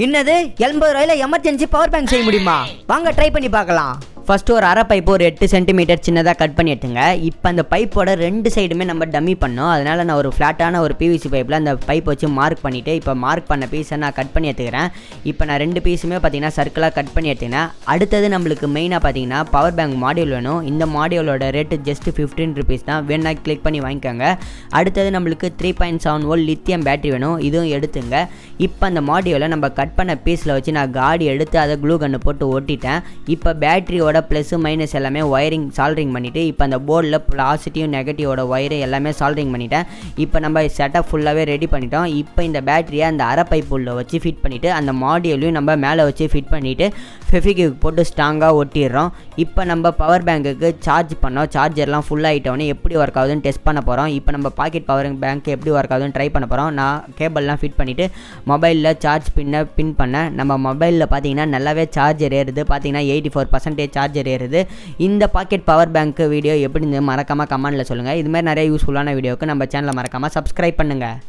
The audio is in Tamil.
என்னது 80 ரூபாயில எமர்ஜென்சி பவர் பேங்க் செய்ய முடியுமா? வாங்க ட்ரை பண்ணி பார்க்கலாம். ஃபஸ்ட்டு ஒரு அரை பைப்பு ஒரு 8 சென்டிமீட்டர் சின்னதாக கட் பண்ணி எடுத்துங்க. இப்போ அந்த பைப்போட 2 சைடுமே நம்ம டம்மி பண்ணோம். அதனால் நான் ஒரு ஃப்ளாட்டான ஒரு பிவிசி பைப்பில் அந்த பைப் வச்சு மார்க் பண்ணிவிட்டு இப்போ மார்க் பண்ண பீஸை நான் கட் பண்ணி எடுத்துக்கிறேன். இப்போ நான் 2 பீஸுமே பார்த்தீங்கன்னா சர்க்கிளாக கட் பண்ணி எடுத்துக்கிறேன். அடுத்தது நம்மளுக்கு மெயினாக பார்த்தீங்கன்னா பவர் பேங்க் மாடியூல் வேணும். இந்த மாடியூலோட ரேட்டு ஜஸ்ட் 15 ருபீஸ் தான். வேணா கிளிக் பண்ணி வாங்கிக்கோங்க. அடுத்தது நம்மளுக்கு 3.7 வோல்ட் லித்தியம் பேட்டரி வேணும். இதுவும் எடுத்துங்க. இப்போ அந்த மாடியூலை நம்ம கட் பண்ண பீஸில் வச்சு நான் காடி எடுத்து அதை க்ளூ கன்று போட்டு ஒட்டிட்டேன். இப்போ பேட்டரியோட ப்ளஸ் மைனஸ் எல்லாமே ஒயரிங் சால்ட்ரிங் பண்ணிவிட்டு இப்போ அந்த போர்டில் பாசிட்டிவ் நெகட்டிவோட ஒயரு எல்லாமே சால்ட்ரிங் பண்ணிட்டேன். இப்போ நம்ம செட்டப் ஃபுல்லாகவே ரெடி பண்ணிட்டோம். இப்போ இந்த பேட்டரியை அந்த அரை பைப் உள்ள வச்சு ஃபிட் பண்ணிவிட்டு அந்த மாடியூலையும் நம்ம மேலே வச்சு ஃபிட் பண்ணிவிட்டு ஃபெவிக்விக் போட்டு ஸ்ட்ராங்காக ஒட்டிடுறோம். இப்போ நம்ம பவர் பேங்க்குக்கு சார்ஜ் பண்ணோம். சார்ஜர்லாம் ஃபுல் ஆகிட்டோன்னே எப்படி ஒர்க் ஆகுதுன்னு டெஸ்ட் பண்ண போகிறோம். இப்போ நம்ம பாக்கெட் பவர் பேங்க் எப்படி ஒர்க் ஆகுதுன்னு ட்ரை பண்ண போகிறோம். நான் கேபிள்லாம் ஃபிட் பண்ணிவிட்டு மொபைலில் சார்ஜ் பின் பண்ணேன். நம்ம மொபைலில் பார்த்தீங்கன்னா நல்லாவே சார்ஜர் ஏறுது. பார்த்தீங்கன்னா 84% சார்ஜர் ஏறுது. இந்த பாக்கெட் பவர் பேங்க் வீடியோ எப்படி மறக்காமல் கமெண்ட்டில் சொல்லுங்கள். இதுமாதிரி நிறைய யூஸ்ஃபுல்லான வீடியோவுக்கு நம்ம சேனலை மறக்காமல் சப்ஸ்கிரைப் பண்ணுங்கள்.